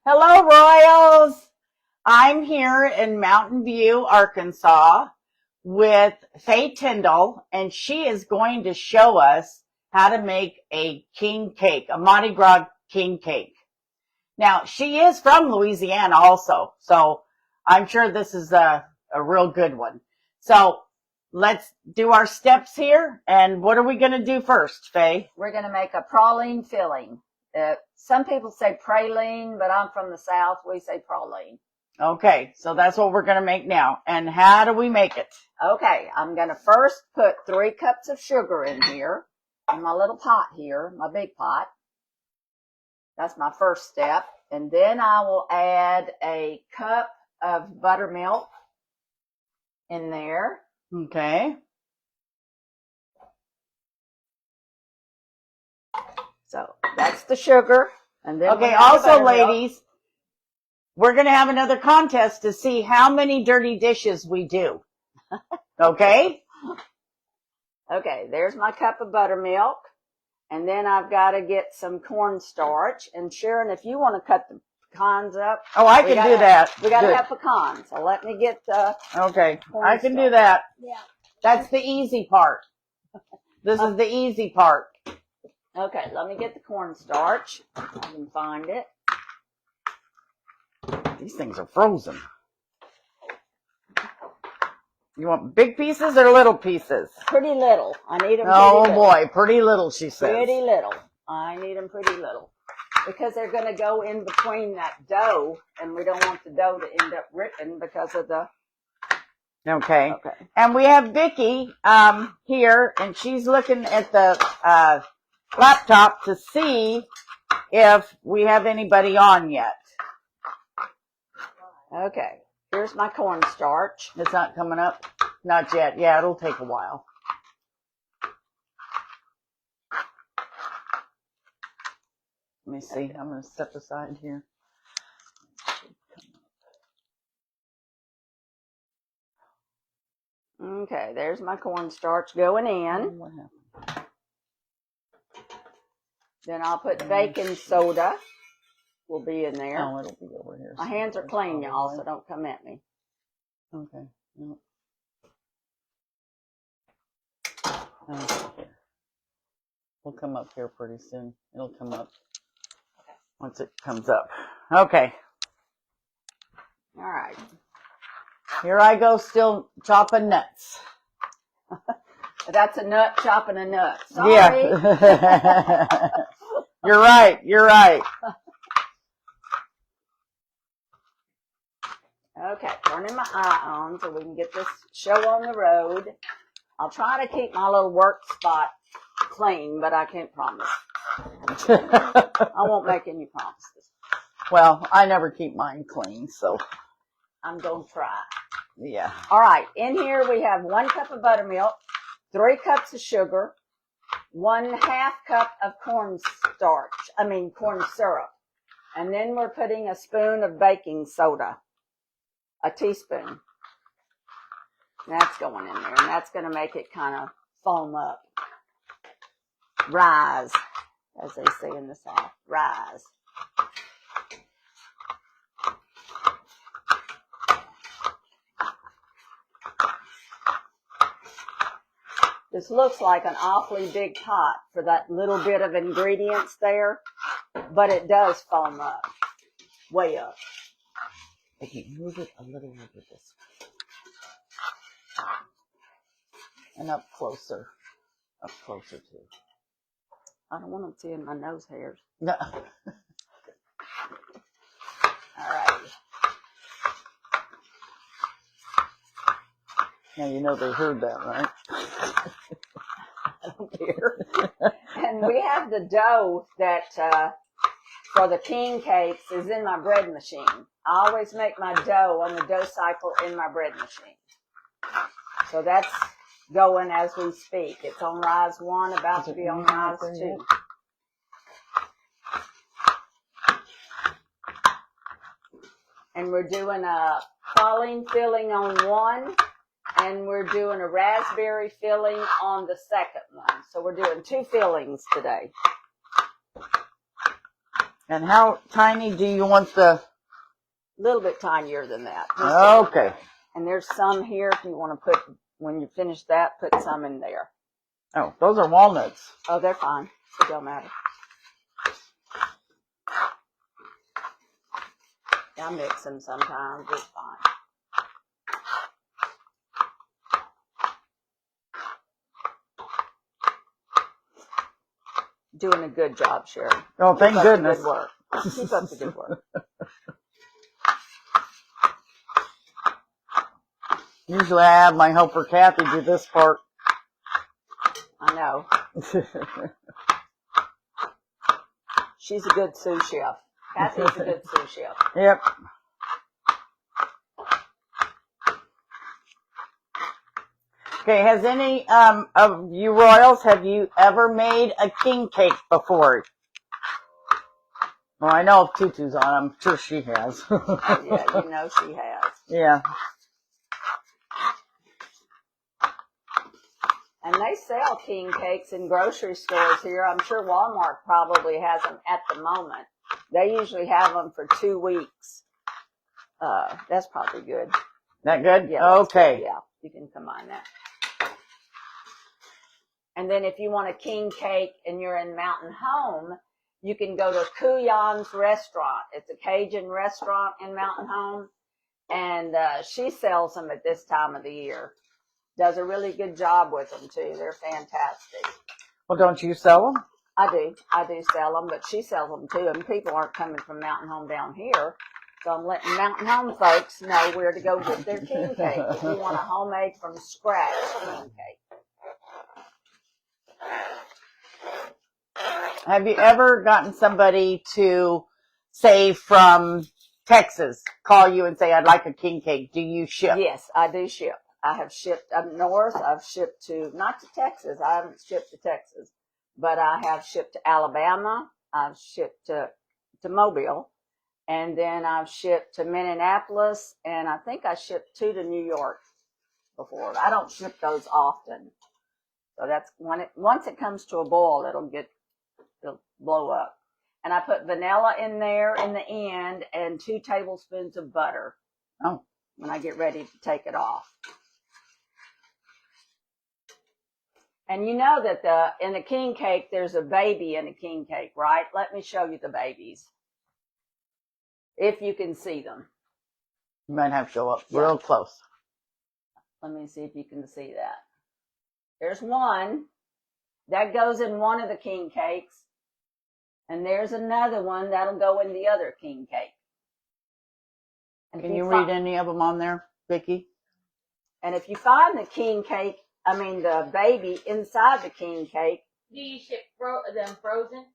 Hello, Royals. I'm here in Mountain View, Arkansas with Faye Tyndall, and she is going to show us how to make a king cake, a Mardi Gras king cake. Now, she is from Louisiana also, so I'm sure this is a real good one. So let's do our steps here. And what are we going to do first, Faye? We're going to make a praline filling. Some people say praline, but I'm from the South. We say praline. Okay, so that's what we're going to make now. And how do we make it? Okay, I'm going to first put 3 cups of sugar in here, in my little pot here, my big pot. That's my first step. And then I will add a cup of buttermilk in there. Okay. So that's the sugar. And then okay, also, ladies, we're going to have another contest to see how many dirty dishes we do. Okay? Okay, there's my cup of buttermilk. And then I've got to get some cornstarch. And Sharon, if you want to cut the pecans up. Oh, I can do that. We got to have pecans. So let me get the Okay, I can do that. Yeah. That's the easy part. This is the easy part. Okay, let me get the cornstarch. I can find it. These things are frozen. You want big pieces or little pieces? Pretty little. I need them pretty little. Oh, boy, pretty little, she says. Pretty little. I need them pretty little. Because they're going to go in between that dough, and we don't want the dough to end up ripping because of the... Okay. And we have Vicki here, and she's looking at the laptop to see if we have anybody on yet. Okay. Here's my cornstarch. It's not coming up? Not yet. Yeah, it'll take a while. Let me see. I'm going to step aside here. Okay, there's my cornstarch going in. What happened? Then I'll put baking soda. Will be in there. Oh, it'll be over here. My hands are clean, y'all, so don't come at me. Okay. Yep. Okay. We'll come up here pretty soon. It'll come up once it comes up. Okay. All right. Here I go, still chopping nuts. That's a nut chopping a nut. Sorry. Yeah. You're right. You're right. Okay, turning my eye on so we can get this show on the road. I'll try to keep my little work spot clean, but I can't promise. I won't make any promises. Well, I never keep mine clean, so. I'm going to try. Yeah. All right, in here we have 1 cup of buttermilk, 3 cups of sugar, 1/2 cup of corn syrup. And then we're putting a spoon of baking soda. A teaspoon. That's going in there, and that's going to make it kind of foam up. Rise, as they say in the South. Rise. This looks like an awfully big pot for that little bit of ingredients there, but it does foam up. Way up. Okay, move it a little over this way. And up closer. Up closer too. I don't want them seeing my nose hairs. No. All right. Now you know they heard that, right? I don't care. And we have the dough that for the king cakes is in my bread machine. I always make my dough on the dough cycle in my bread machine. So that's going as we speak. It's on rise 1, about to be on rise 2. And we're doing a praline filling on 1, and we're doing a raspberry filling on the second one. So we're doing 2 fillings today. And how tiny do you want the... A little bit tinier than that. Okay. And there's some here if you want to put, when you finish that, put some in there. Oh, those are walnuts. Oh, they're fine. It don't matter. I mix them sometimes. It's fine. Doing a good job, Sharon. Oh, thank goodness. Keep up the good work. Usually I have my helper Kathy do this part. I know. She's a good sous chef. Kathy's a good sous chef. Yep. Okay, has any of you royals, have you ever made a king cake before? Well, I know if Tutu's on, I'm sure she has. Yeah, you know she has. Yeah. And they sell king cakes in grocery stores here. I'm sure Walmart probably has them at the moment. They usually have them for 2 weeks. That's probably good. That good? Yeah. Okay. Good. Yeah, you can combine that. And then if you want a king cake and you're in Mountain Home, you can go to Kuyon's restaurant. It's a Cajun restaurant in Mountain Home. And she sells them at this time of the year. Does a really good job with them, too. They're fantastic. Well, don't you sell them? I do sell them, but she sells them, too. And people aren't coming from Mountain Home down here. So I'm letting Mountain Home folks know where to go get their king cake if you want a homemade from scratch king cake. Have you ever gotten somebody to, say, from Texas, call you and say, I'd like a king cake? Do you ship? Yes, I do ship. I have shipped up north. I've shipped to, not to Texas. I haven't shipped to Texas, but I have shipped to Alabama. I've shipped to Mobile. And then I've shipped to Minneapolis. And I think I shipped 2 to New York before. I don't ship those often. So that's when once it comes to a boil, it'll blow up. And I put vanilla in there in the end and 2 tablespoons of butter. Oh. When I get ready to take it off. And you know that in a king cake, there's a baby in a king cake, right? Let me show you the babies. If you can see them. You might have to go up real close. Let me see if you can see that. There's one. That goes in one of the king cakes. And there's another one that'll go in the other king cake. And can you read any of them on there, Vicki? And if you find the king cake, the baby inside the king cake. Do you ship them frozen?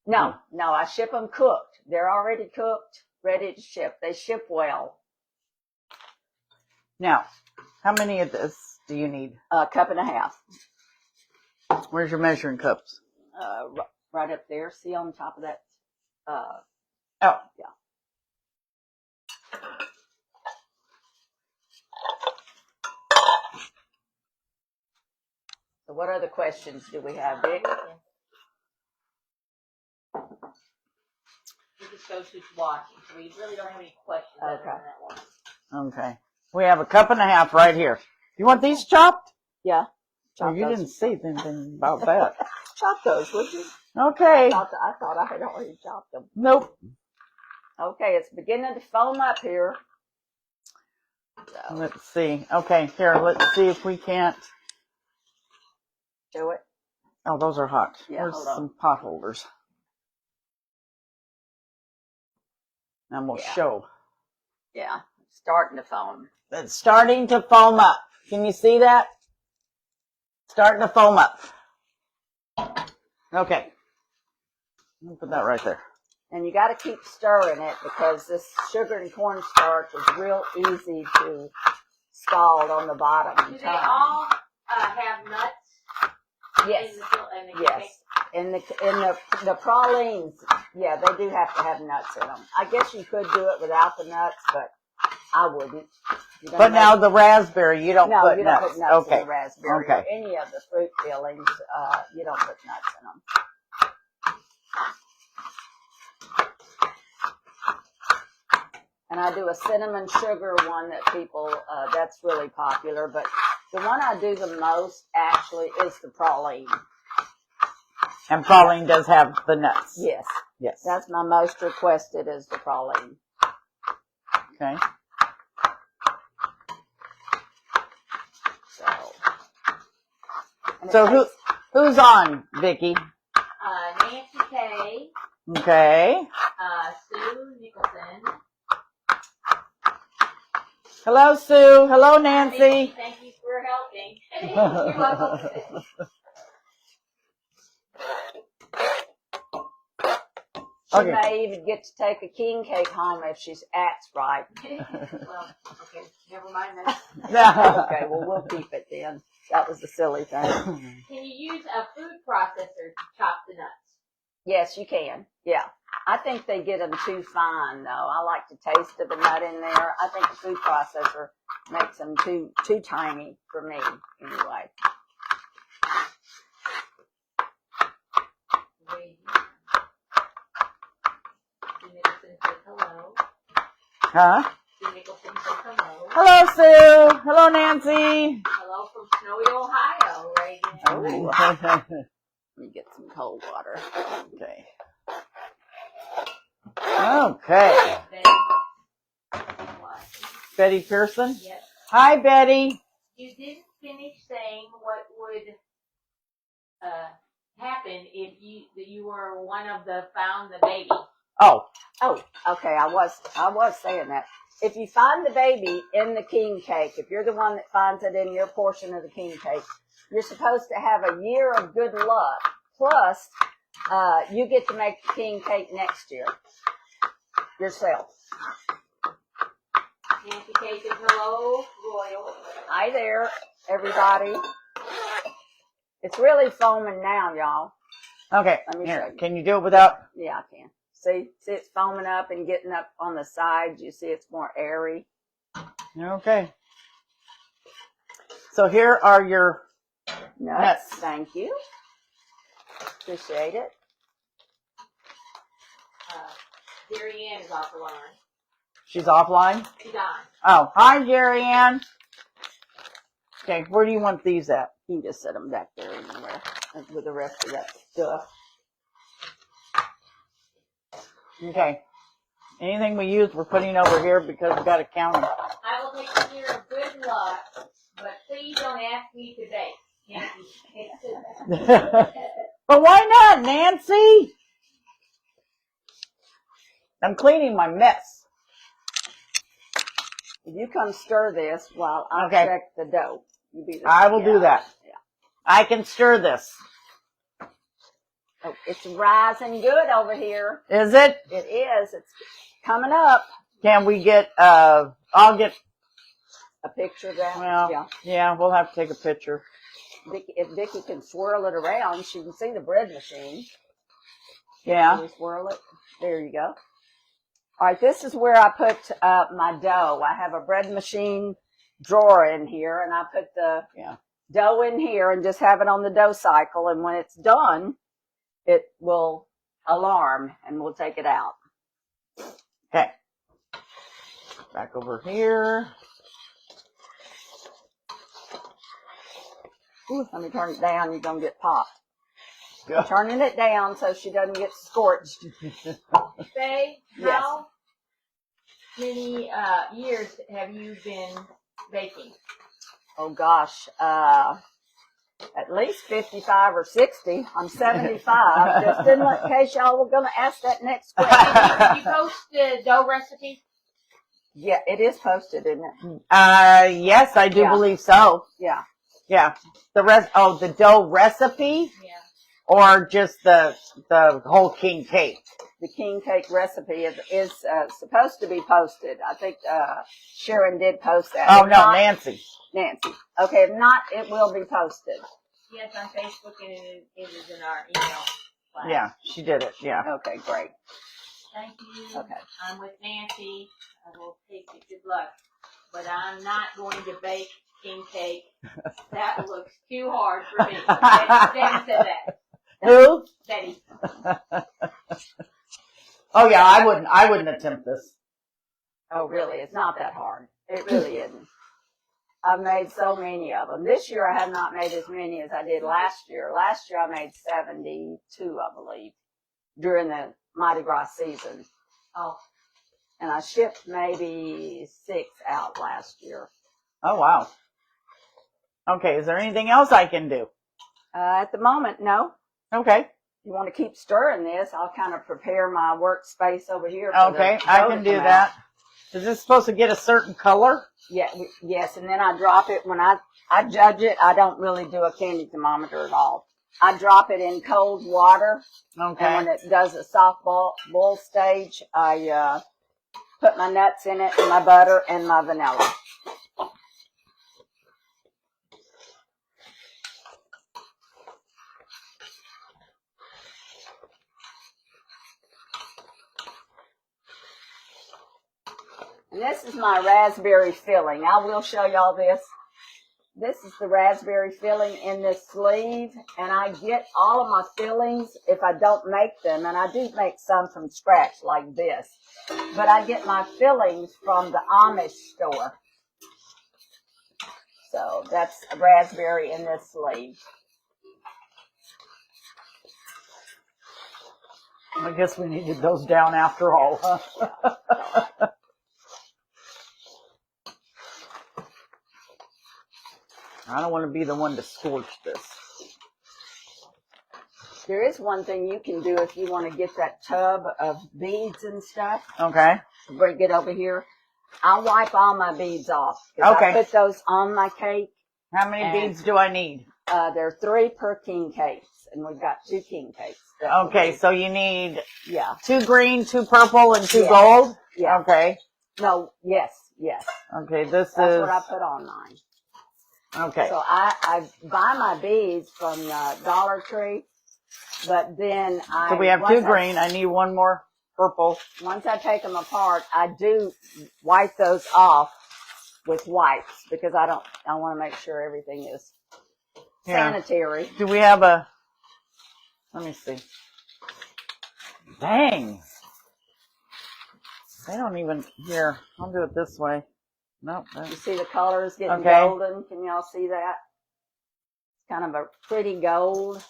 No, I ship them cooked. They're already cooked, ready to ship. They ship well. Now, how many of this do you need? 1.5 cups. Where's your measuring cups? Right up there. See on top of that? Oh. Yeah. So what other questions do we have, Vic? It just shows who's watching, so we really don't have any questions other than that one. Okay. We have 1.5 cups right here. You want these chopped? Yeah. Oh, you didn't say anything about that. Chop those, would you? Okay. I thought I had already chopped them. Nope. Okay, it's beginning to foam up here. So. Let's see. Okay, here, let's see if we can't. Do it. Oh, those are hot. Yeah, There's hold on. some pot holders. And we'll show. Yeah, it's starting to foam. It's starting to foam up. Can you see that? Starting to foam up. Okay. I'll put that right there. And you got to keep stirring it because this sugar and cornstarch is real easy to scald on the bottom. Do they all have nuts? Yes. In the yes. In the pralines, yeah, they do have to have nuts in them. I guess you could do it without the nuts, but I wouldn't. But now the raspberry, you don't put nuts. No, you don't put nuts okay. in the raspberry okay. or any of the fruit fillings. You don't put nuts in them. And I do a cinnamon sugar one that people, that's really popular. But the one I do the most, actually, is the praline. And praline does have the nuts. Yes. Yes. That's my most requested is the praline. Okay. So who's on, Vicki? Nancy K. Okay. Sue Nicholson. Hello, Sue. Hello, Nancy. Thank you for helping. You're welcome. She Okay. may even get to take a king cake home if she acts right. Well, okay, never mind that. Okay, well, we'll keep it then. That was the silly thing. Can you use a food processor to chop the nuts? Yes, you can. Yeah. I think they get them too fine, though. I like the taste of the nut in there. I think the food processor makes them too tiny for me, anyway. Nicholson says hello. Huh? Nicholson says hello. Hello, Sue. Hello, Nancy. Hello from snowy Ohio, Reagan. Let me get some cold water. Okay. Okay. Betty Pearson? Yes. Hi, Betty. You didn't finish saying what would happen if you were one of the found the baby. Oh, Okay. I was saying that. If you find the baby in the king cake, if you're the one that finds it in your portion of the king cake, you're supposed to have a year of good luck. Plus, you get to make the king cake next year yourself. Nancy K says hello, Royal. Hi there, everybody. It's really foaming now, y'all. okay. Let me Here, show you. can you do it without? Yeah, I can. See it's foaming up and getting up on the sides. You see it's more airy. Okay. So here are your Nuts. Thank you. Appreciate it. Jerry Ann is off the line. She's offline? She's on. Oh, hi, Jerry Ann. Okay, where do you want these at? You can just set them back there anywhere with the rest of that stuff. Okay. Anything we use, we're putting over here because we've got to count them. I will take a year of good luck, but please don't ask me to bake. Nancy. But why not, Nancy? I'm cleaning my mess. If you come stir this while I Okay. check the dough. I will do that. Yeah. I can stir this. Oh, it's rising good over here. Is it? It is. It's coming up. Can we get, I'll get, A picture of that. well, yeah, we'll have to take a picture. If Vicki can swirl it around, she can see the bread machine. Yeah. Can we swirl it? There you go. All right, this is where I put my dough. I have a bread machine drawer in here, and I put the dough in here and just have it on the dough cycle. And when it's done, it will alarm, and we'll take it out. Okay. Back over here. Ooh, let me turn it down. You're going to get popped. Yeah. Turning it down so she doesn't get scorched. Faye, Yes. how many years have you been baking? Oh, gosh. At least 55 or 60. I'm 75. Just in case y'all were going to ask that next question. Did you post the dough recipe? Yeah, it is posted, isn't it? Yes, I do Yeah. believe so. Yeah. Yeah. The dough recipe Yeah. or just the whole king cake? The king cake recipe is supposed to be posted. I think Sharon did post that. Oh, If no, not, Nancy. Nancy. Okay, if not, it will be posted. Yes, on Facebook and it is in our email. Class. Yeah, she did it. Yeah. Okay, great. Thank you. Okay. I'm with Nancy. I will take it. Good luck. But I'm not going to bake king cake. That looks too hard for me. Betty said that. Who? Betty. Oh yeah, I wouldn't attempt this. Oh, really? It's not that hard. It really isn't. I've made so many of them. This year I have not made as many as I did last year. Last year I made 72, I believe, during the Mardi Gras season. Oh, And I shipped maybe 6 out last year. Oh, wow. Okay, is there anything else I can do? At the moment, no. Okay. You want to keep stirring this, I'll kind of prepare my workspace over here. Okay, I can do that. Is this supposed to get a certain color? Yeah, yes, and then I drop it when I judge it. I don't really do a candy thermometer at all. I drop it in cold water. Okay. And when it does a soft boil stage, I put my nuts in it, and my butter, and my vanilla. And this is my raspberry filling. I will show y'all this. This is the raspberry filling in this sleeve, and I get all of my fillings if I don't make them, and I do make some from scratch like this, but I get my fillings from the Amish store. So that's a raspberry in this sleeve. I guess we needed those down after all, huh? I don't want to be the one to scorch this. There is one thing you can do if you want to get that tub of beads and stuff. Okay. Bring it over here. I wipe all my beads off. Okay. I put those on my cake. How many beads do I need? There are 3 per king cakes, and we've got 2 king cakes. Okay, so you need Yeah. 2 green, 2 purple, and 2 Yeah. gold? Yeah. Okay. No, yes. Okay, That's what I put on mine. Okay. So I buy my beads from Dollar Tree, but then So we have 2 green. I need 1 more purple. Once I take them apart, I do wipe those off with wipes because I want to make sure everything is sanitary. Do we have a, let me see. Dang. They don't even, here, I'll do it this way. Nope. You see the colors getting Okay. golden? Can y'all see that? It's kind of a pretty gold.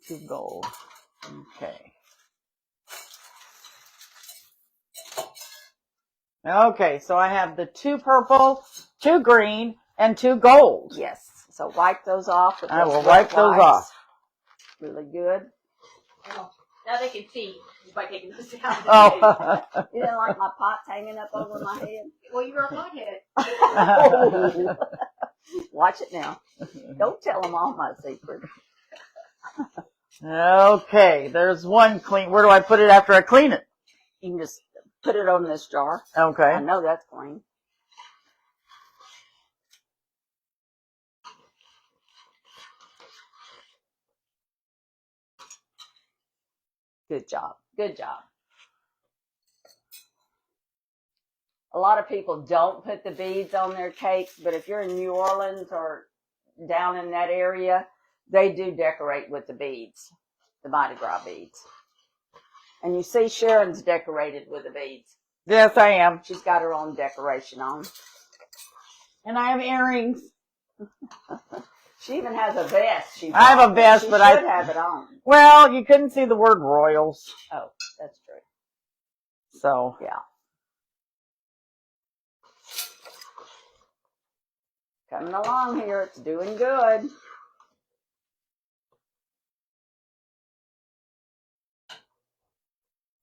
2 gold. Okay. Okay, so I have the 2 purple, 2 green, and 2 gold. Yes. So wipe those off. With I those will wet wipe those wipes. off. Really good. well, now they can see by taking those down. Oh. You didn't like my pots hanging up over my head? Well, you're a pothead. Watch it now. Don't tell them all my secrets. Okay, there's 1 clean. Where do I put it after I clean it? You can just put it on this jar. Okay. I know that's clean. Good job. Good job. A lot of people don't put the beads on their cakes, but if you're in New Orleans or down in that area, they do decorate with the beads, the Mardi Gras beads. And you see Sharon's decorated with the beads. Yes, I am. She's got her own decoration on. And I have earrings. She even has a vest. I have a vest, but she should have it on. Well, you couldn't see the word Royals. Oh, that's true. So. Yeah. Coming along here. It's doing good.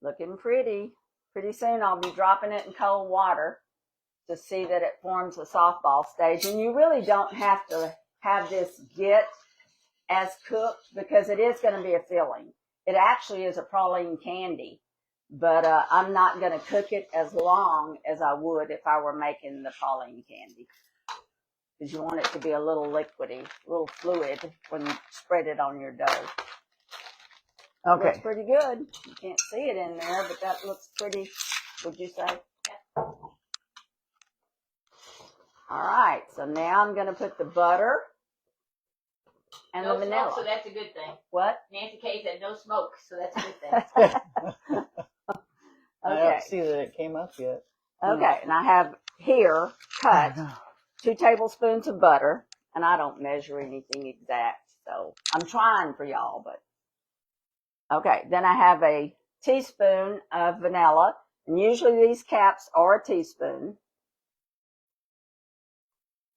Looking pretty. Pretty soon I'll be dropping it in cold water to see that it forms a softball stage. And you really don't have to have this get as cooked because it is going to be a filling. It actually is a praline candy, but I'm not going to cook it as long as I would if I were making the praline candy. Because you want it to be a little liquidy, a little fluid when you spread it on your dough. Okay. Looks pretty good. You can't see it in there, but that looks pretty, would you say? Yeah. All right, so now I'm going to put the butter and No the vanilla. smoke, so that's a good thing. What? Nancy K said no smoke, so that's a good thing. I Okay. don't see that it came up yet. Okay, and I have here cut 2 tablespoons of butter, and I don't measure anything exact, so I'm trying for y'all, but. Okay, then I have a teaspoon of vanilla, and usually these caps are a teaspoon.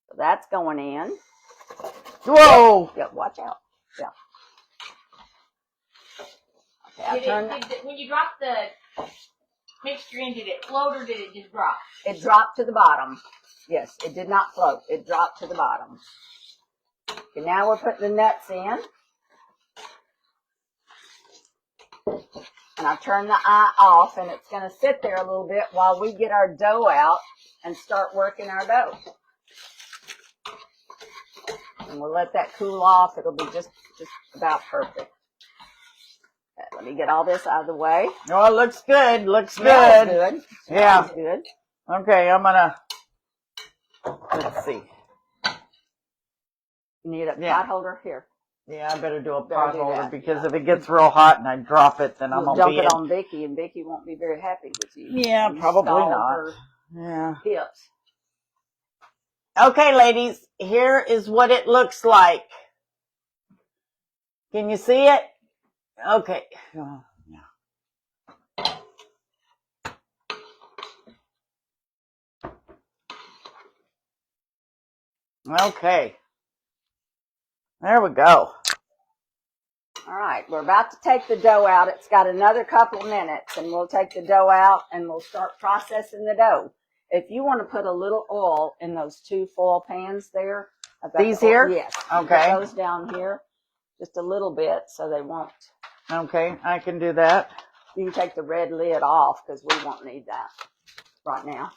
So that's going in. Whoa! Yeah, watch out. Yeah. Okay, when you drop the mixture in, did it float or did it just drop? It dropped to the bottom. Yes, it did not float. It dropped to the bottom. Okay, now we're putting the nuts in. And I turn the eye off, and it's going to sit there a little bit while we get our dough out and start working our dough. And we'll let that cool off. It'll be just about perfect. Okay, let me get all this out of the way. Oh, it looks good. Looks Smells good. good. Yeah. Smells good. Okay, I'm gonna. Let's see. You need a pot holder here. Yeah, I better do a Better pot do holder that, because yeah. if it gets real hot and I drop it, then I'm You'll gonna dump be it in. on Vicky, and Vicky won't be very happy with you. Yeah, You probably scald not. her Yeah. hips. Okay, ladies, here is what it looks like. Can you see it? Okay. Oh, yeah. Okay. There we go. All right, we're about to take the dough out. It's got another couple of minutes, and we'll take the dough out, and we'll start processing the dough. If you want to put a little oil in those 2 foil pans there. These here? Yes. Okay. Put those down here just a little bit so they won't. Okay, I can do that. You can take the red lid off because we won't need that right now.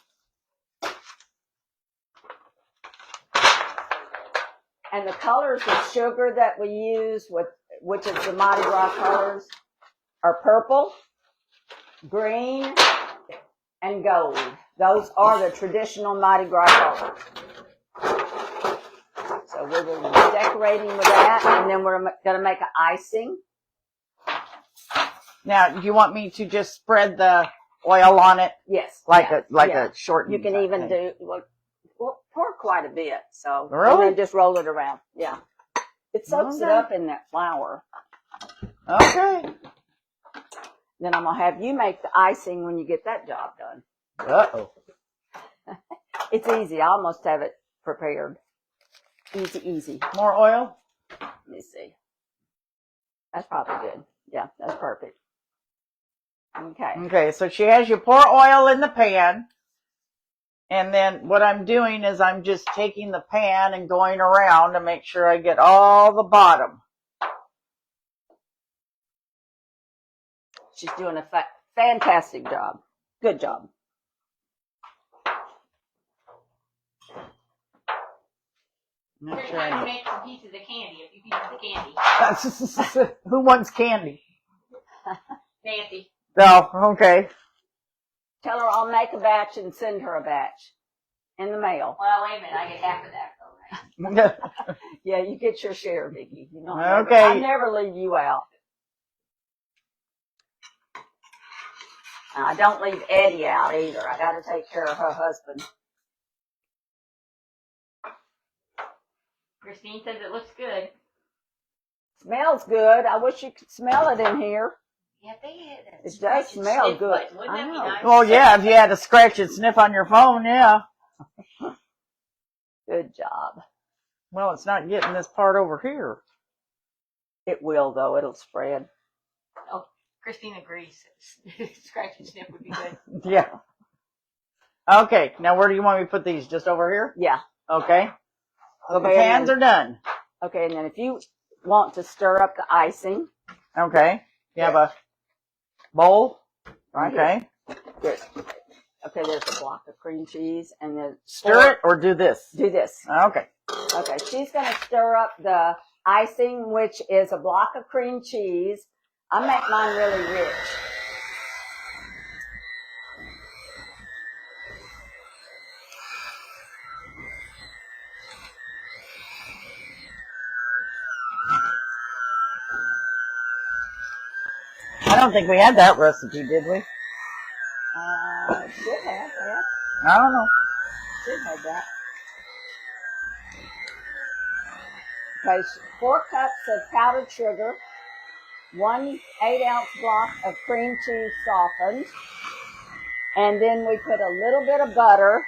And the colors of sugar that we use, which is the Mardi Gras colors, are purple, green, and gold. Those are the traditional Mardi Gras colors. So we will be decorating with that, and then we're going to make an icing. Now, do you want me to just spread the oil on it? Yes. Like yeah. a short. You can even do, pour quite a bit. So, really? And then just roll it around. Yeah. It soaks it up in that flour. Okay. Then I'm going to have you make the icing when you get that job done. Uh-oh. It's easy. I almost have it prepared. Easy. More oil? Let me see. That's probably good. Yeah, that's perfect. Okay. Okay, so she has you pour oil in the pan. And then what I'm doing is I'm just taking the pan and going around to make sure I get all the bottom. She's doing a fantastic job. Good job. We're trying to make some pieces of candy, a few pieces of candy. Who wants candy? Nancy. No, okay. Tell her I'll make a batch and send her a batch in the mail. Well, wait a minute, I get half of that, though, right? Yeah, you get your share, Vicki. You know, Okay. I never leave you out. I don't leave Eddie out either. I got to take care of her husband. Christine says it looks good. Smells good. I wish you could smell it in here. Yeah, they had that. It does smell good. Wouldn't that be I know. nice? Well, yeah, if you had to scratch and sniff on your phone, yeah. Good job. Well, it's not getting this part over here. It will, though. It'll spread. Oh, Christine agrees. Scratch and sniff would be good. Yeah. Okay, now where do you want me to put these? Just over here? Yeah. Okay. So the Okay, pans are done. Okay, and then if you want to stir up the icing. Okay. You have a bowl? Right Okay. Here. Okay, there's a block of cream cheese. And then Stir it or do this? Do this. Okay. Okay, she's going to stir up the icing, which is a block of cream cheese. I make mine really rich. I don't think we had that recipe, did we? Should have, yeah. I don't know. Should have that. Okay, 4 cups of powdered sugar, 1 8-ounce block of cream cheese softened, and then we put a little bit of butter.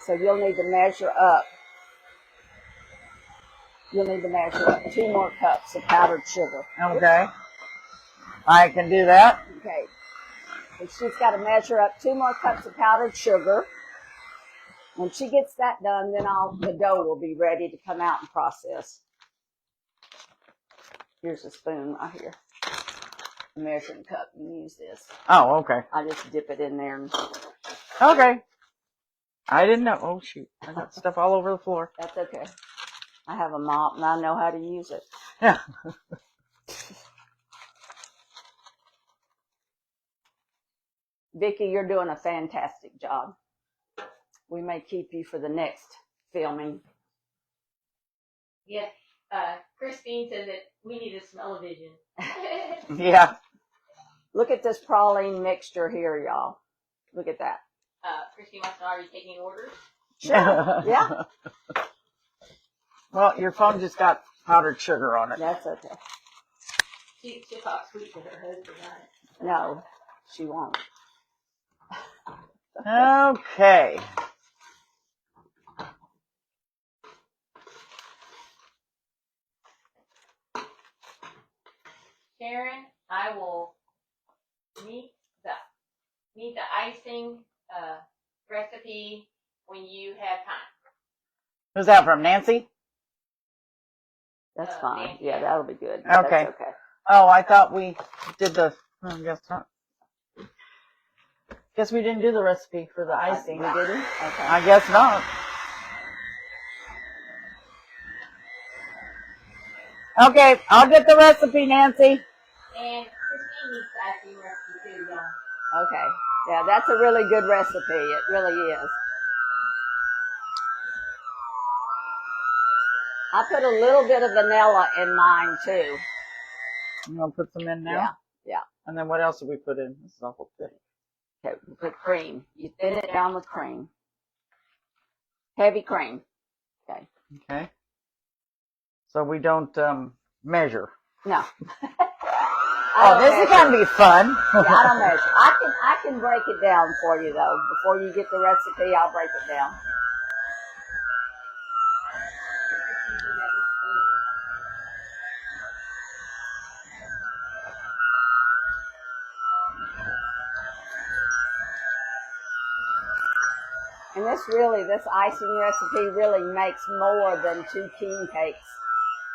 So you'll need to measure up. You'll need to measure up 2 more cups of powdered sugar. Okay. I can do that. Okay. And she's got to measure up 2 more cups of powdered sugar. When she gets that done, then the dough will be ready to come out and process. Here's a spoon right here. A measuring cup. You can use this. Oh, okay. I just dip it in there. And Okay. I didn't know. Oh, shoot. I got stuff all over the floor. that's okay. I have a mop and I know how to use it. Yeah. Vicki, you're doing a fantastic job. We may keep you for the next filming. Yes. Christine said that we need a smell-o-vision. Yeah. Look at this praline mixture here, y'all. Look at that. Christine wants to know, are you taking orders? Sure. Yeah. Well, your phone just got powdered sugar on it. That's okay. She'll talk sweet to her husband on it. No, she won't. Okay. Sharon, I will meet the icing recipe when you have time. Who's that from, Nancy? That's fine. Nancy. Yeah, that'll be good. Okay. That's okay. Oh, I thought we did the. I guess not. Guess we didn't do the recipe for the icing. We didn't? Okay. I guess not. Okay, I'll get the recipe, Nancy. And Christine needs the icing recipe too, y'all. Okay. Yeah, that's a really good recipe. It really is. I put a little bit of vanilla in mine too. You want to put some in now? Yeah. Yeah. And then what else did we put in? This is awful thick. Okay, we put cream. You thin it down with cream. Heavy cream. Okay. Okay. So we don't measure. No. Oh, this is gonna be fun. Yeah, I don't measure. I can break it down for you though. Before you get the recipe, I'll break it down. And this icing recipe really makes more than 2 king cakes.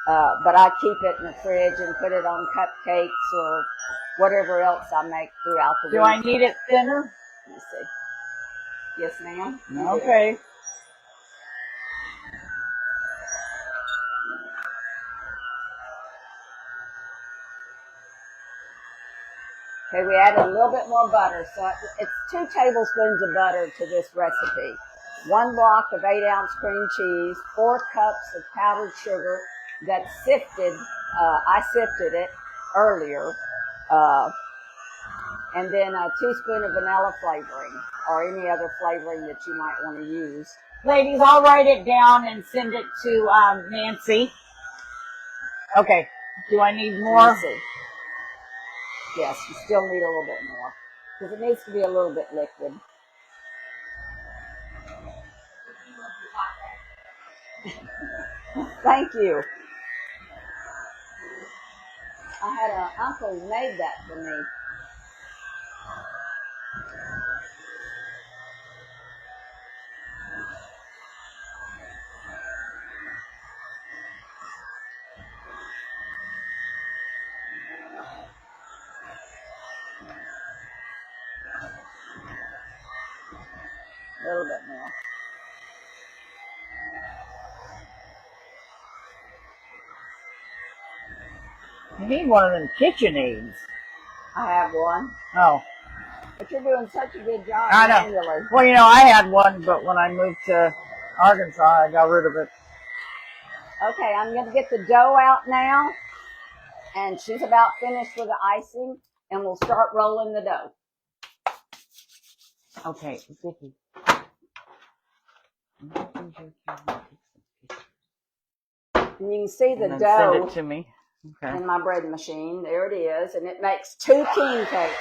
But I keep it in the fridge and put it on cupcakes or whatever else I make throughout the week. Do I need it thinner? Let me see. Yes, ma'am. Okay. Okay, we added a little bit more butter. So it's 2 tablespoons of butter to this recipe. 1 block of 8-ounce cream cheese, 4 cups of powdered sugar that's sifted. I sifted it earlier. And then a teaspoon of vanilla flavoring or any other flavoring that you might want to use. Ladies, I'll write it down and send it to Nancy. Okay. Do I need more? Let me see. Yes, you still need a little bit more because it needs to be a little bit liquid. Thank you. I had an uncle who made that for me. A little bit more. You need one of them kitchen aids. I have one. Oh. But you're doing such a good job I know. manually. Well, you know, I had one, but when I moved to Arkansas, I got rid of it. Okay, I'm going to get the dough out now. And she's about finished with the icing. and we'll start rolling the dough. Okay, Vicki. And you can see the And then dough send it to me. Okay. in my bread machine. There it is, and it makes 2 king cakes.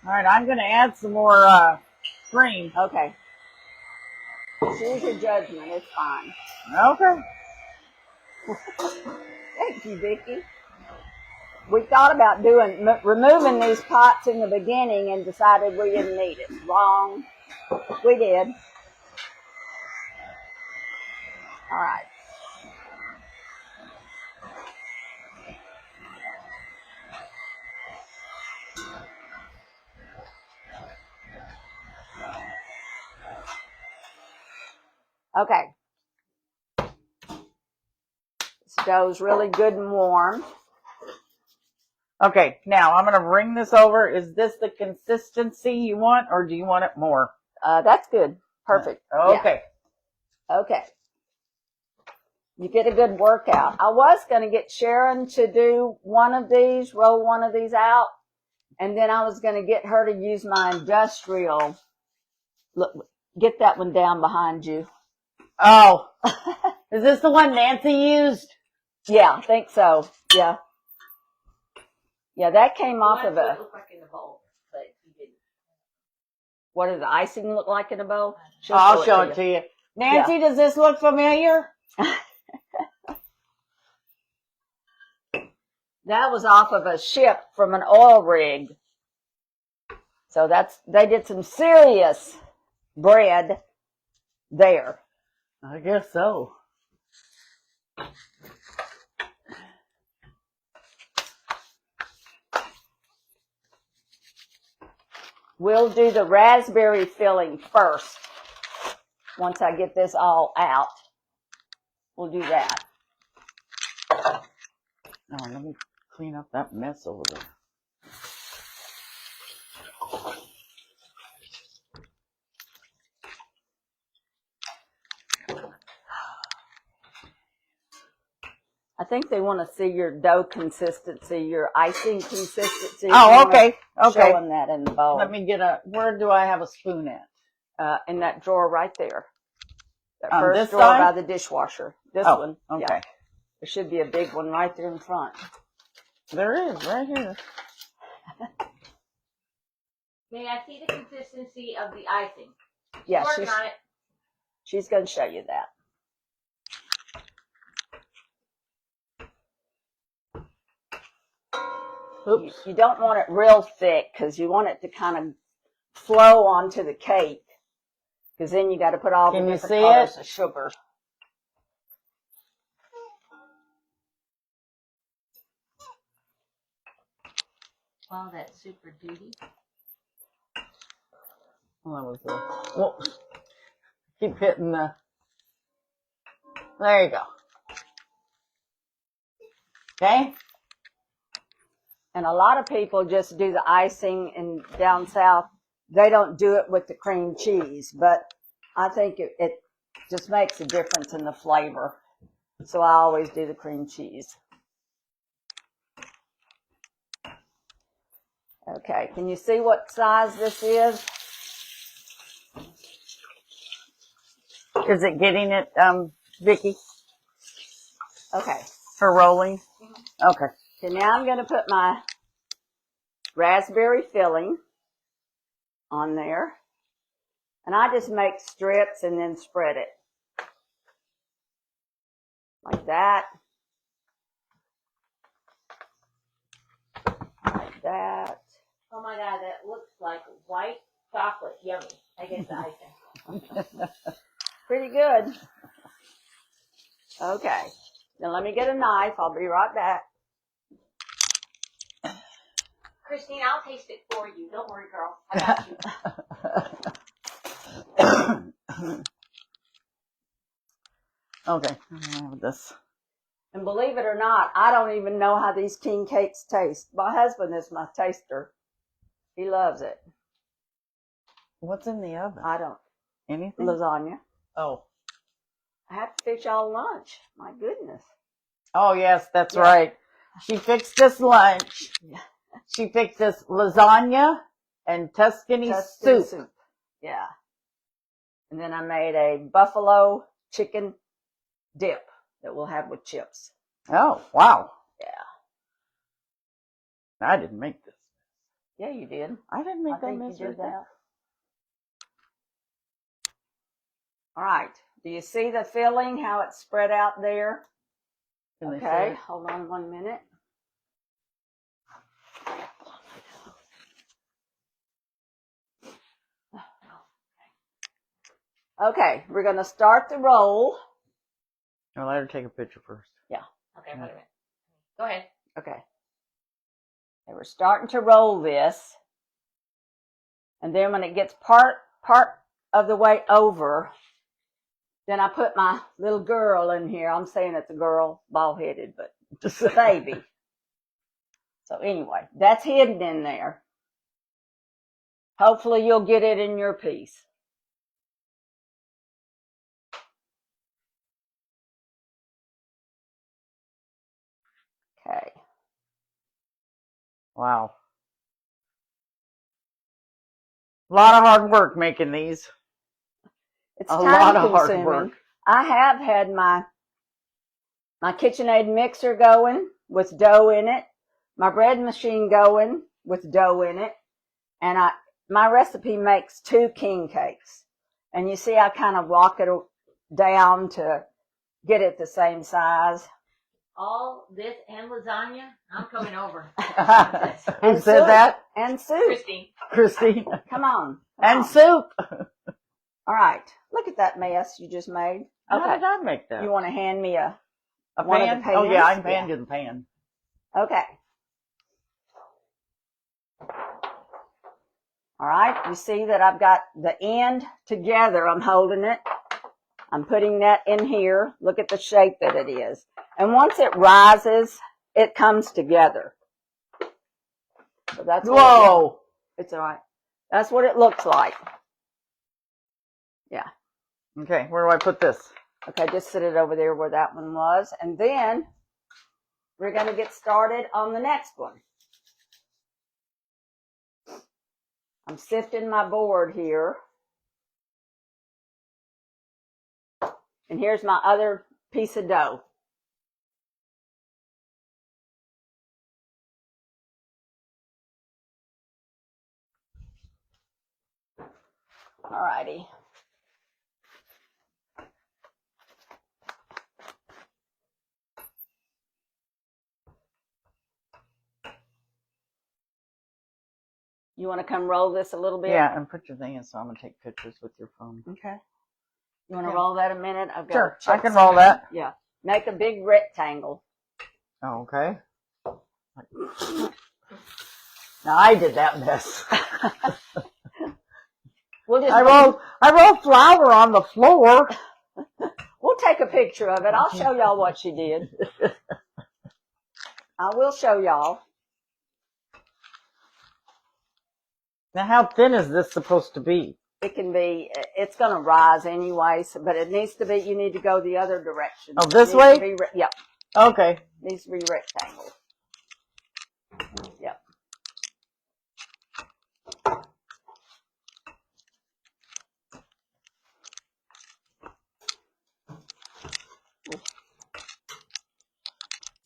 All right, I'm going to add some more cream. Okay. Choose your judgment. It's fine. Okay. Thank you, Vicki. We thought about removing these pots in the beginning and decided we didn't need it. Wrong. We did. All right. Okay. This dough's really good and warm. Okay, now I'm going to bring this over. Is this the consistency you want, or do you want it more? That's good. Perfect. Okay. Yeah. Okay. You get a good workout. I was going to get Sharon to do one of these, roll one of these out, and then I was going to get her to use my industrial. Look, get that one down behind you. Oh, is this the one Nancy used? Yeah, I think so. Yeah. Yeah, that came off of What it looked like in the bowl, but you didn't. What does the icing look like in a bowl? I'll show it to you. Nancy, does this look familiar? That was off of a ship from an oil rig. So they did some serious bread there. I guess so. We'll do the raspberry filling first. Once I get this all out, we'll do that. Oh, let me clean up that mess over there. I think they want to see your dough consistency, your icing consistency. Oh, okay. Okay. Showing that in the bowl. Let me get where do I have a spoon at? In that drawer right there. That On first this drawer side? by the dishwasher. This one. Okay. Yeah. There should be a big one right there in front. There is, right here. May I see the consistency of the icing? Yeah, Working on it. she's going to show you that. Oops. You don't want it real thick because you want it to kind of flow onto the cake. Because then you got to put all the Can you different see colors it? of sugar. Wow, that's super duty. Well, that was well, keep hitting the. There you go. Okay. And a lot of people just do the icing, and down south, they don't do it with the cream cheese. But I think it just makes a difference in the flavor. So I always do the cream cheese. Okay, can you see what size this is? Is it getting it, Vicki? Okay. For rolling? Okay. So now I'm going to put my raspberry filling on there. And I just make strips and then spread it. Like that. Like that. Oh my God, that looks like white chocolate. Yummy. I get the icing. Pretty good. Okay. Now let me get a knife. I'll be right back. Christine, I'll taste it for you. Don't worry, girl. I got you. Okay. I have this. And believe it or not, I don't even know how these king cakes taste. My husband is my taster. He loves it. What's in the oven? I don't. Anything? Lasagna. Oh. I have to fix y'all lunch. My goodness. Oh, yes, that's Yeah. right. She fixed us lunch. She fixed us lasagna and Tuscany soup. Yeah. And then I made a buffalo chicken dip that we'll have with chips. Oh, wow. Yeah. I didn't make this. Yeah, you did. I didn't make I that think mess you did right there. that. All right. Do you see the filling, how it's spread out there? Can they see Okay, it? hold on 1 minute. Okay, we're going to start the roll. I'll let her take a picture first. Yeah. Okay, wait a minute. Go ahead. Okay. And we're starting to roll this. And then when it gets part of the way over, then I put my little girl in here. I'm saying it's a girl, bald-headed, but just a baby. So anyway, that's hidden in there. Hopefully you'll get it in your piece. Okay. Wow. A lot of hard work making these. It's A lot of hard time-consuming. work. I have had my KitchenAid mixer going with dough in it, my bread machine going with dough in it, and my recipe makes 2 king cakes. And you see I kind of walk it down to get it the same size. All this and lasagna, I'm coming over. Who said that? And soup. Christine. Christy. Come on. And soup. All right. Look at that mess you just made. How Okay. did I make that? You want to hand me A one of pan? the Oh, yeah, I pans? panned you the pan. Okay. All right, you see that I've got the end together. I'm holding it. I'm putting that in here. Look at the shape that it is. And once it rises, it comes together. So that's what Whoa. it's all right. That's what it looks like. Yeah. Okay, where do I put this? Okay, just sit it over there where that one was. And then we're going to get started on the next one. I'm sifting my board here. And here's my other piece of dough. All righty. You want to come roll this a little bit? Yeah, and put your thing in, so I'm going to take pictures with your phone. Okay. You want to Yeah. roll that a minute? I've got Sure, to check I can some- roll that. Yeah. Make a big rectangle. Oh, okay. Now I did that mess. We'll just I rolled flour on the floor. We'll take a picture of it. I'll show y'all what she did. I will show y'all. Now, how thin is this supposed to be? It can be, it's going to rise anyway, but it needs to be, you need to go the other direction. Oh, this It needs way? to be yeah, Okay. needs to be rectangle. Yep.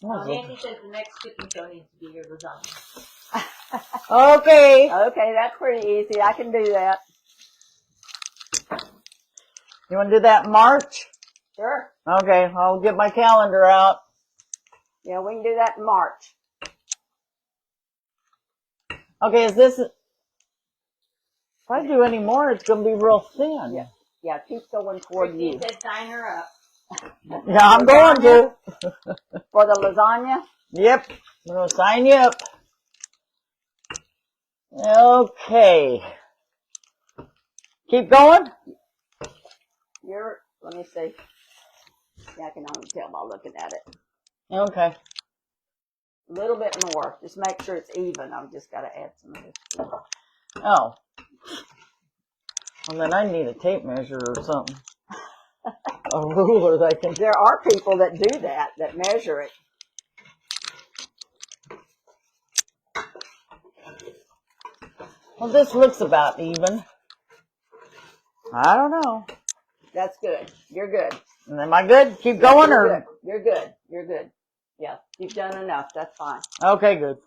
Nancy says the next cooking show needs to be your lasagna. Okay. Okay, that's pretty easy. I can do that. You want to do that in March? Sure. Okay, I'll get my calendar out. Yeah, we can do that in March. Okay, is this... If I do any more, it's going to be real thin. Yeah. Yeah, keep going toward Christine you. said sign her up. Yeah, I'm going to. For the lasagna? Yep, I'm going to sign you up. Okay. Keep going? Let me see. Yeah, I can only tell by looking at it. Okay. A little bit more. Just make sure it's even. I've just got to add some of this. Oh. Well, then I need a tape measure or something. A ruler they can. There are people that do that measure it. Well, this looks about even. I don't know. That's good. You're good. Am I good? Keep going, You're or good. You're good. You're good. Yeah, you've done enough. That's fine. okay, good.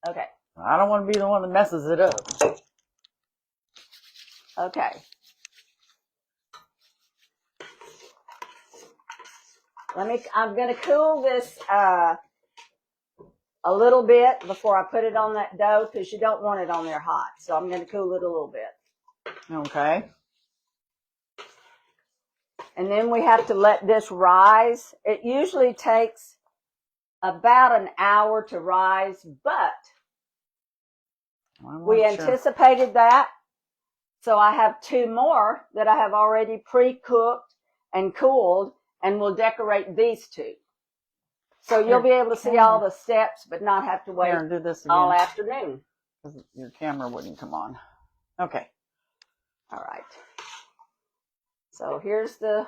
Okay. I don't want to be the one that messes it up. Okay. I'm going to cool this a little bit before I put it on that dough because you don't want it on there hot. So I'm going to cool it a little bit. Okay. And then we have to let this rise. It usually takes about an hour to rise, but we anticipated that. So I have 2 more that I have already pre-cooked and cooled, and we'll decorate these 2. So you'll be able to see all the steps, but not have to wait do this again. all afternoon. Your camera wouldn't come on. Okay. All right. So here's the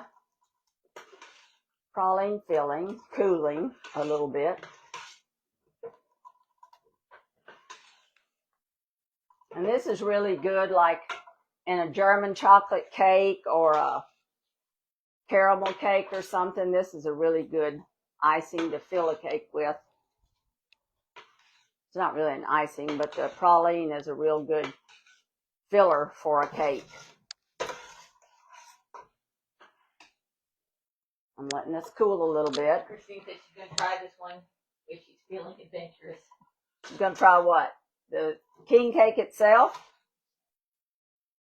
praline filling, cooling a little bit. And this is really good, like in a German chocolate cake or a caramel cake or something. This is a really good icing to fill a cake with. It's not really an icing, but the praline is a real good filler for a cake. I'm letting this cool a little bit. Christine said she's going to try this one if she's feeling adventurous. She's going to try what? The king cake itself?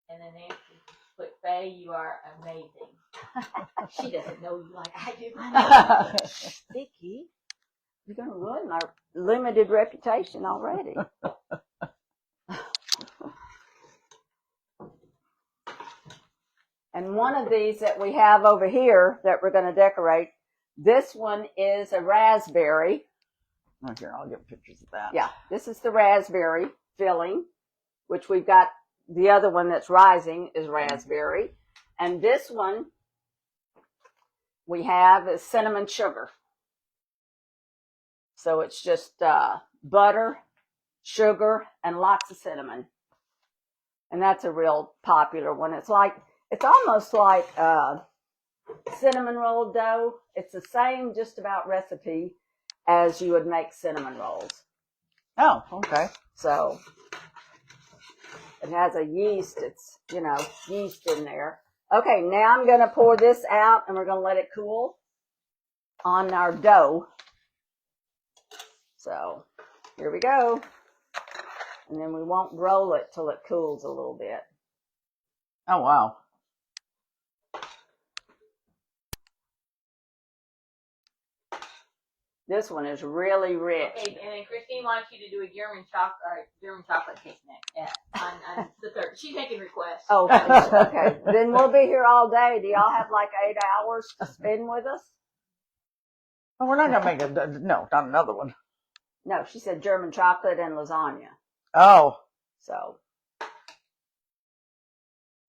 And then Nancy put, Faye, you are amazing. She doesn't know you like I do. Sticky. You're going to ruin my limited reputation already. And one of these that we have over here that we're going to decorate, this one is a raspberry. Oh, here, I'll get pictures of that. Yeah, this is the raspberry filling, which we've got. The other one that's rising is raspberry. And this one we have is cinnamon sugar. So it's just butter, sugar, and lots of cinnamon. And that's a real popular one. It's almost like cinnamon roll dough. It's the same just about recipe as you would make cinnamon rolls. Oh, okay. So it has a yeast. It's, yeast in there. Okay, now I'm going to pour this out and we're going to let it cool on our dough. So here we go. And then we won't roll it till it cools a little bit. Oh, wow. This one is really rich. Okay, and then Christine wants you to do a German chocolate cake next. Yeah, on the 3rd. She's making requests. Oh, okay. Then we'll be here all day. Do y'all have like 8 hours to spend with us? Oh, we're not going to make no, not another one. No, she said German chocolate and lasagna. Oh. So.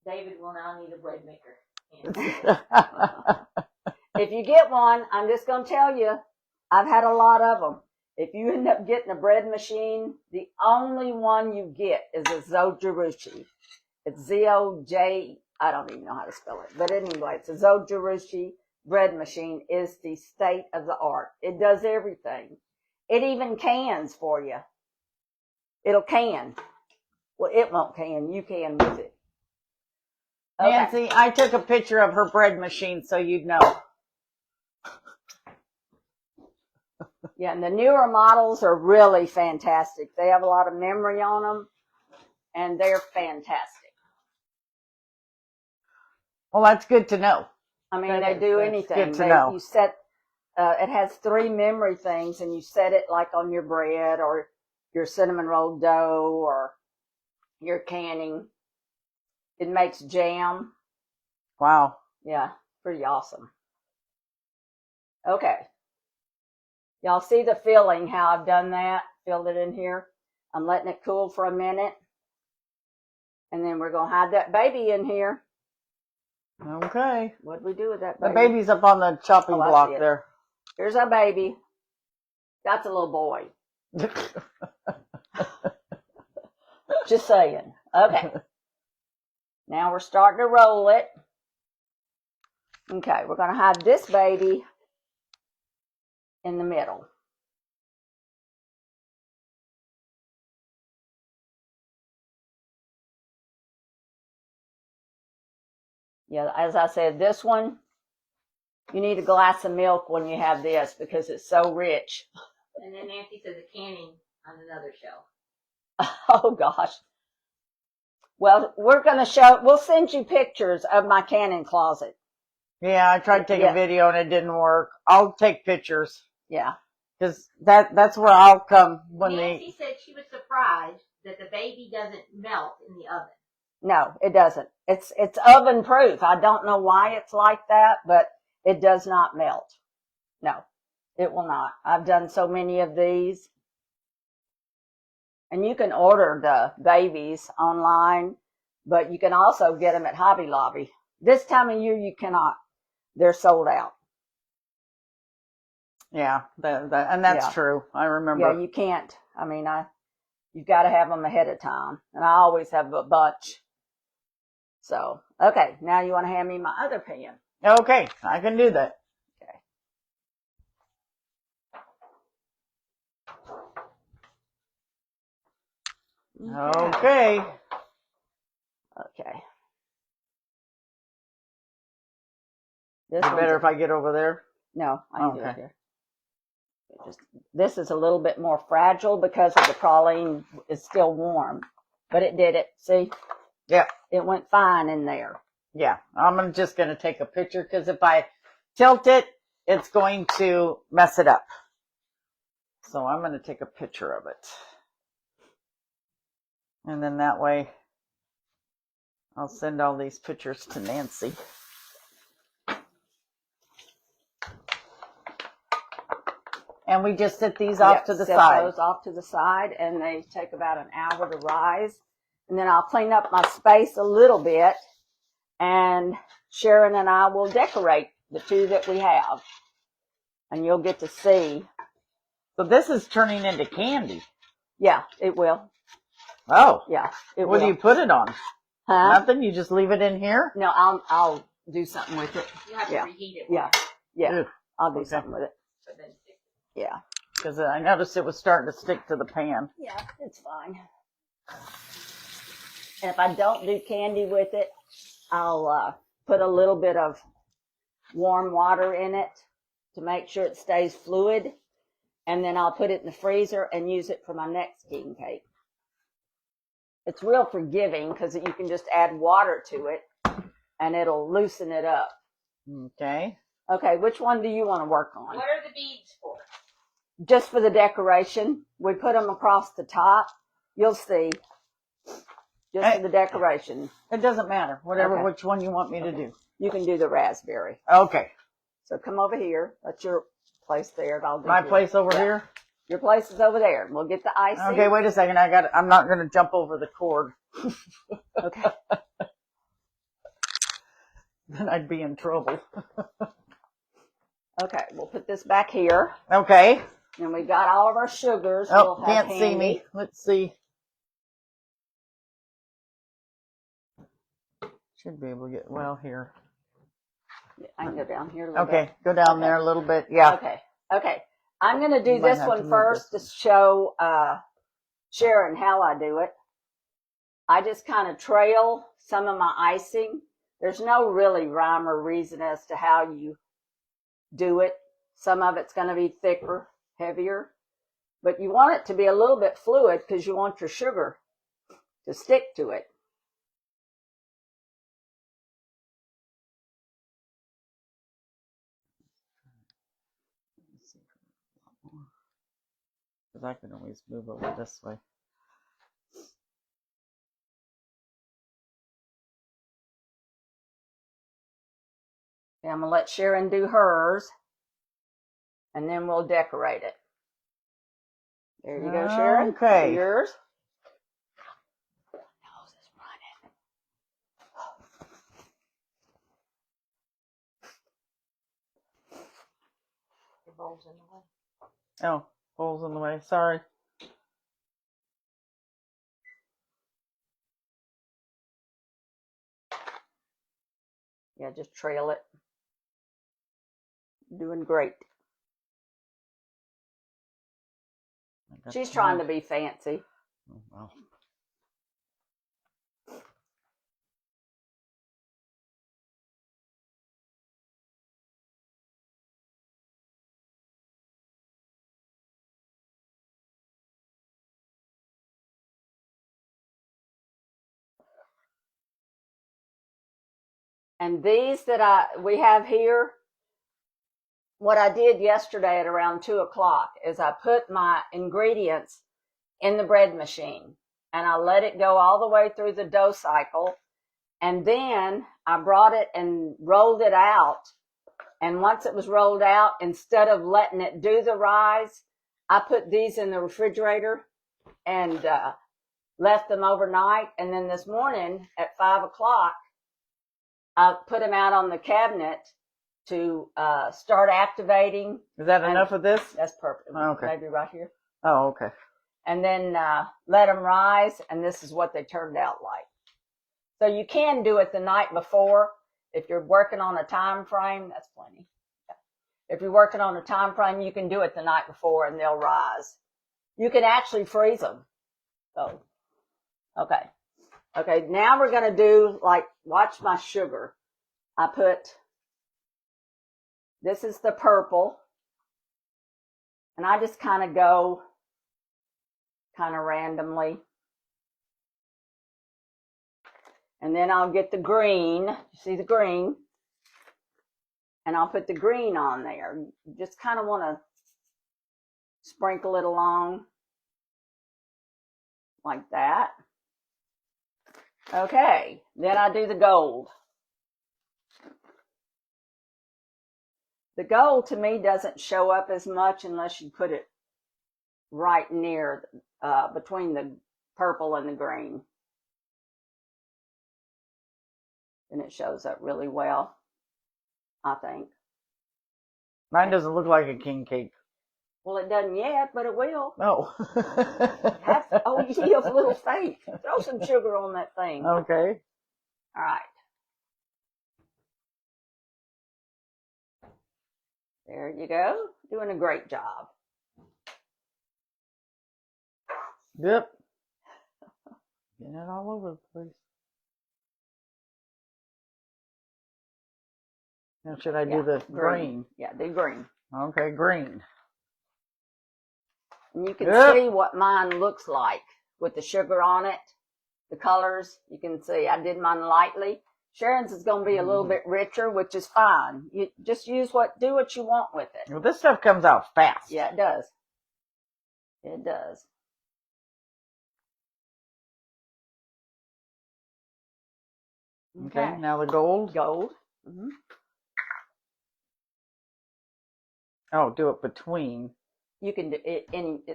David will now need a bread maker. If you get one, I'm just going to tell you, I've had a lot of them. If you end up getting a bread machine, the only one you get is a Zojirushi. It's Z-O-J, I don't even know how to spell it. But anyway, it's a Zojirushi bread machine. Is the state of the art. It does everything. It even cans for you. It'll can. Well, it won't can. You can with it. Okay. Nancy, I took a picture of her bread machine so you'd know. Yeah, and the newer models are really fantastic. They have a lot of memory on them, and they're fantastic. Well, that's good to know. I mean, they do anything. Good to know. You set, it has 3 memory things, and you set it like on your bread or your cinnamon roll dough or your canning. It makes jam. Wow. Yeah, pretty awesome. Okay. Y'all see the filling, how I've done that? Filled it in here. I'm letting it cool for a minute. And then we're going to hide that baby in here. Okay. What'd we do with that The baby? baby's up on the chopping Oh, I block see it. there. Here's our baby. That's a little boy. Just saying. Okay. Now we're starting to roll it. Okay, we're going to have this baby in the middle. Yeah, as I said, this one, you need a glass of milk when you have this because it's so rich. And then Nancy says a canning on another shelf. Oh, gosh. Well, we'll send you pictures of my canning closet. Yeah, I tried to take a video and it didn't work. I'll take pictures. Yeah. Because that's where I'll come when Nancy said she was surprised that the baby doesn't melt in the oven. No, it doesn't. It's oven proof. I don't know why it's like that, but it does not melt. No, it will not. I've done so many of these. And you can order the babies online, but you can also get them at Hobby Lobby. This time of year, you cannot. They're sold out. Yeah, and that's true. I remember. Yeah, you can't. I mean, you've got to have them ahead of time. And I always have a bunch. So, okay, now you want to hand me my other pan. Okay, I can do that. Okay. Okay. Is it better if I get over there? No, I can do it here. This is a little bit more fragile because of the praline is still warm, but it did it. See? Yeah. It went fine in there. Yeah, I'm just going to take a picture because if I tilt it, it's going to mess it up. So I'm going to take a picture of it. And then that way I'll send all these pictures to Nancy. And we just set these off to the side. Set those off to the side, and they take about an hour to rise. And then I'll clean up my space a little bit, and Sharon and I will decorate the two that we have. And you'll get to see. So this is turning into candy. Yeah, it will. Oh. Yeah, it will. What do you put it on? Huh? Nothing? You just leave it in here? No, I'll do something with it. You have to reheat it. Yeah. Ugh. I'll do something with it. But then stick it. Yeah. Because I noticed it was starting to stick to the pan. Yeah, it's fine. And if I don't do candy with it, I'll put a little bit of warm water in it to make sure it stays fluid. And then I'll put it in the freezer and use it for my next king cake. It's real forgiving because you can just add water to it and it'll loosen it up. Okay. Okay, which one do you want to work on? What are the beads for? Just for the decoration. We put them across the top. You'll see. Just for the decoration. It doesn't matter. Which one you want me to do. You can do the raspberry. Okay. So come over here. That's your place there. And I'll do My place over here? Your place is over there. We'll get the icing. Okay, wait a second. I'm not going to jump over the cord. Okay. Then I'd be in trouble. Okay, we'll put this back here. Okay. And we got all of our sugars. Oh, we'll have can't see me. Let's see. Should be able to get, well, here. I can go down here a little bit. Okay, go down there a little bit. Yeah. Okay. I'm going to do this one first to show Sharon how I do it. I just kind of trail some of my icing. There's no really rhyme or reason as to how you do it. Some of it's going to be thicker, heavier. But you want it to be a little bit fluid because you want your sugar to stick to it. Because I can always move over this way. Okay, I'm going to let Sharon do hers. And then we'll decorate it. There you go, Sharon. Okay. Do yours. holes in the way. Oh, holes in the way. Sorry. Yeah, just trail it. Doing great. She's trying to be fancy. Oh, wow. And these that we have here, what I did yesterday at around 2 o'clock is I put my ingredients in the bread machine and I let it go all the way through the dough cycle. And then I brought it and rolled it out. And once it was rolled out, instead of letting it do the rise, I put these in the refrigerator and left them overnight. And then this morning at 5 o'clock, I put them out on the cabinet to start activating. Is that enough of this? That's perfect. Oh, okay. Maybe right here. Oh, okay. And then let them rise, and this is what they turned out like. So you can do it the night before. If you're working on a time frame, that's plenty. If you're working on a time frame, you can do it the night before, and they'll rise. You can actually freeze them. So, okay. Okay, now we're going to do, like, watch my sugar. I put, this is the purple. And I just kind of go kind of randomly. And then I'll get the green. You see the green? And I'll put the green on there. You just kind of want to sprinkle it along like that. Okay, then I do the gold. The gold to me doesn't show up as much unless you put it right near, between the purple and the green. And it shows up really well, I think. Mine doesn't look like a king cake. Well, it doesn't yet, but it will. Oh. Oh, you see a little fake. Throw some sugar on that thing. Okay. All right. There you go. Doing a great job. Yep. Getting it all over the place. Now, should I do the green? Yeah, do green. Okay, green. And you can see what mine looks like with the sugar on it, the colors. You can see I did mine lightly. Sharon's is going to be a little bit richer, which is fine. You just do what you want with it. Well, this stuff comes out fast. Yeah, it does. It does. Okay, now the gold. Gold. Mm-hmm. Oh, do it between. You can do it.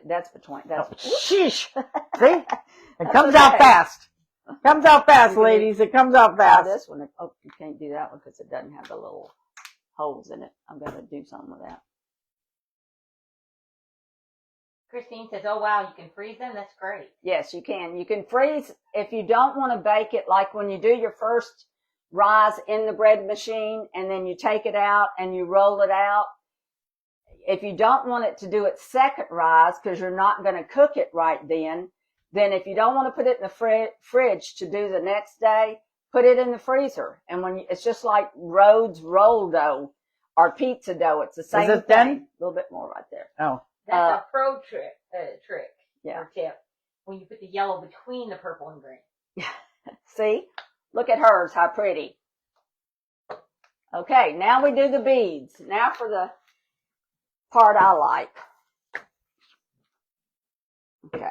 That's between. That's. Oh, sheesh. See, it comes out fast. Comes out fast, ladies. It comes out fast. This one. Oh, you can't do that one because it doesn't have the little holes in it. I'm going to do something with that. Christine says, oh, wow, you can freeze them? That's great. Yes, you can. You can freeze if you don't want to bake it, like when you do your first rise in the bread machine and then you take it out and you roll it out. If you don't want it to do its second rise because you're not going to cook it right then if you don't want to put it in the fridge to do the next day, put it in the freezer. And it's just like Rhodes roll dough or pizza dough. It's the same thing. Done? A little bit more right there. Oh. That's a pro trick, yeah. or tip, when you put the yellow between the purple and green. See? Look at hers, how pretty. Okay, now we do the beads. Now for the part I like. Okay.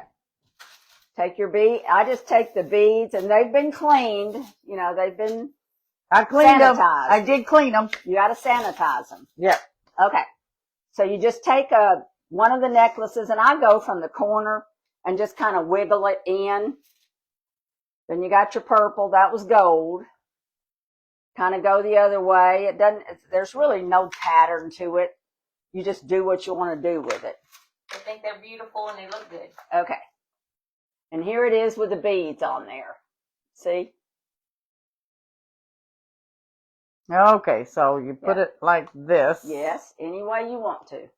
Take your bead. I just take the beads, and they've been cleaned. You know, they've been I cleaned them. sanitized. I did clean them. You got to sanitize them. Yep. Okay. So you just take one of the necklaces, and I go from the corner and just kind of wiggle it in. Then you got your purple. That was gold. Kind of go the other way. There's really no pattern to it. You just do what you want to do with it. I think they're beautiful and they look good. Okay. And here it is with the beads on there. See? Okay, so you put it like this. Yes, any way you want to.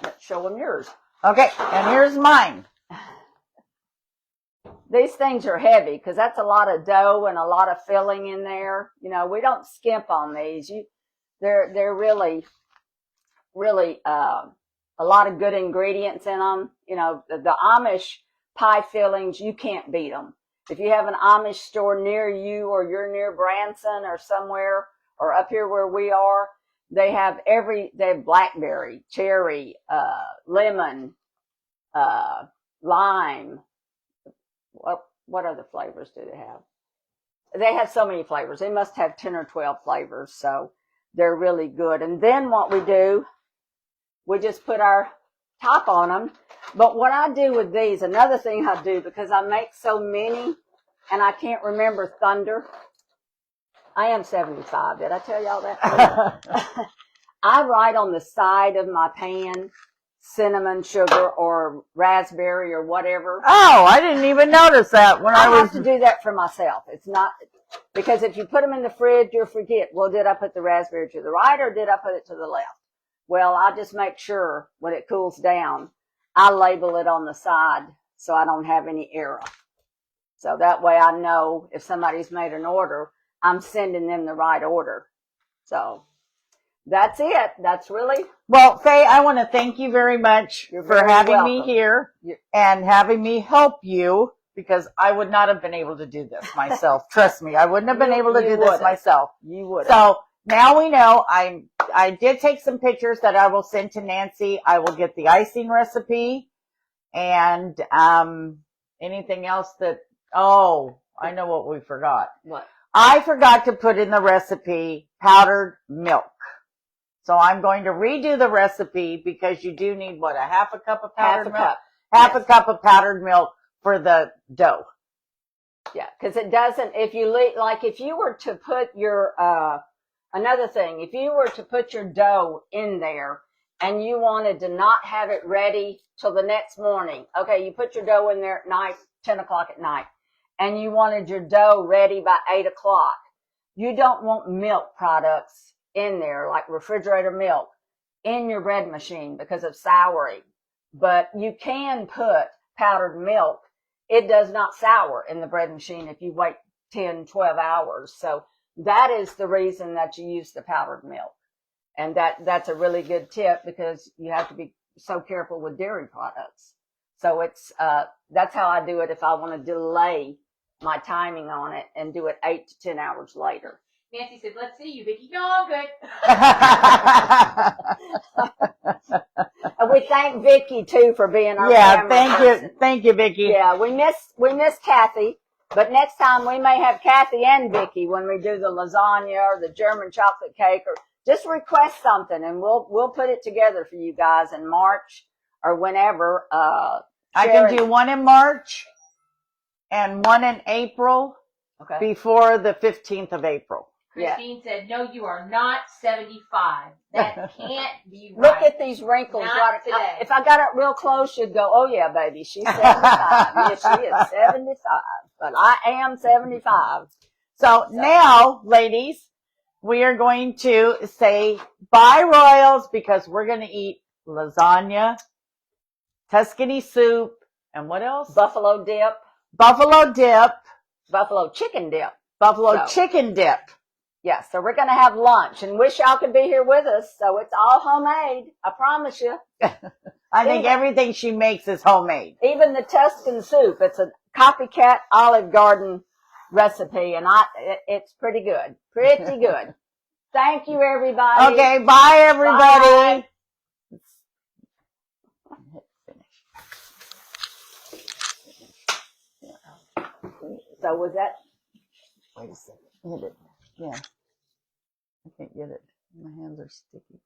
Let's show them yours. Okay, and here's mine. These things are heavy because that's a lot of dough and a lot of filling in there. You know, we don't skimp on these. They're really a lot of good ingredients in them. You know, the Amish pie fillings, you can't beat them. If you have an Amish store near you, or you're near Branson or somewhere, or up here where we are, they have blackberry, cherry, lemon, lime. What other flavors do they have? They have so many flavors. They must have 10 or 12 flavors, so they're really good. And then what we do, we just put our top on them. But what I do with these, another thing I do, because I make so many and I can't remember thunder. I am 75. Did I tell y'all that? I write on the side of my pan cinnamon, sugar, or raspberry, or whatever. Oh, I didn't even notice that when I was... have to do that for myself. It's not, because if you put them in the fridge, you'll forget, well, did I put the raspberry to the right or did I put it to the left? Well, I just make sure when it cools down, I label it on the side so I don't have any error. So that way I know if somebody's made an order, I'm sending them the right order. So that's it. That's really... Well, Faye, I want to thank you very much for having me welcome. here and having me help you, because I would not have been able to do this myself. Trust me, I wouldn't have been able to do this myself. You would. So now we know. I did take some pictures that I will send to Nancy. I will get the icing recipe and anything else that... Oh, I know what we forgot. What? I forgot to put in the recipe powdered milk. So I'm going to redo the recipe, because you do need, what, a half a cup of powdered milk? Half a cup of powdered milk for the dough. Yeah, because it doesn't, if you were to put your, another thing, if you were to put your dough in there and you wanted to not have it ready till the next morning, okay, you put your dough in there at night, 10 o'clock at night, and you wanted your dough ready by 8 o'clock, you don't want milk products in there, like refrigerator milk, in your bread machine because of souring. But you can put powdered milk. It does not sour in the bread machine if you wait 10, 12 hours. So that is the reason that you use the powdered milk. And that's a really good tip, because you have to be so careful with dairy products. So it's that's how I do it if I want to delay my timing on it and do it 8 to 10 hours later. Nancy said, "Let's see you, Vicki." No, I'm good. And we thank Vicki too for being our camera thank you, Vicki. Yeah, we miss Kathy, but next time we may have Kathy and Vicki when we do the lasagna or the German chocolate cake, or just request something and we'll put it together for you guys in March or whenever. I can do one in March and one in April. Okay. Before the 15th of April. Christine said, "No, you are not 75. That can't be right." Look at these wrinkles. Not today. If I got it real close, you'd go, "Oh yeah, baby, she's 75." Yes, she is 75. But I am 75. So now, ladies, we are going to say bye, Royals, because we're going to eat lasagna, Tuscany soup, and what else? Buffalo dip. Buffalo dip. Buffalo chicken dip. Chicken dip. Yeah, so we're going to have lunch, and wish y'all could be here with us. So it's all homemade. I promise you. I think everything she makes is homemade. Even the Tuscan soup. It's a copycat Olive Garden recipe, and it's pretty good. Pretty good. Thank you, everybody. Okay, bye, everybody. Bye. So was that? Wait a second. Hit it. Yeah. I can't get it. My hands are sticky.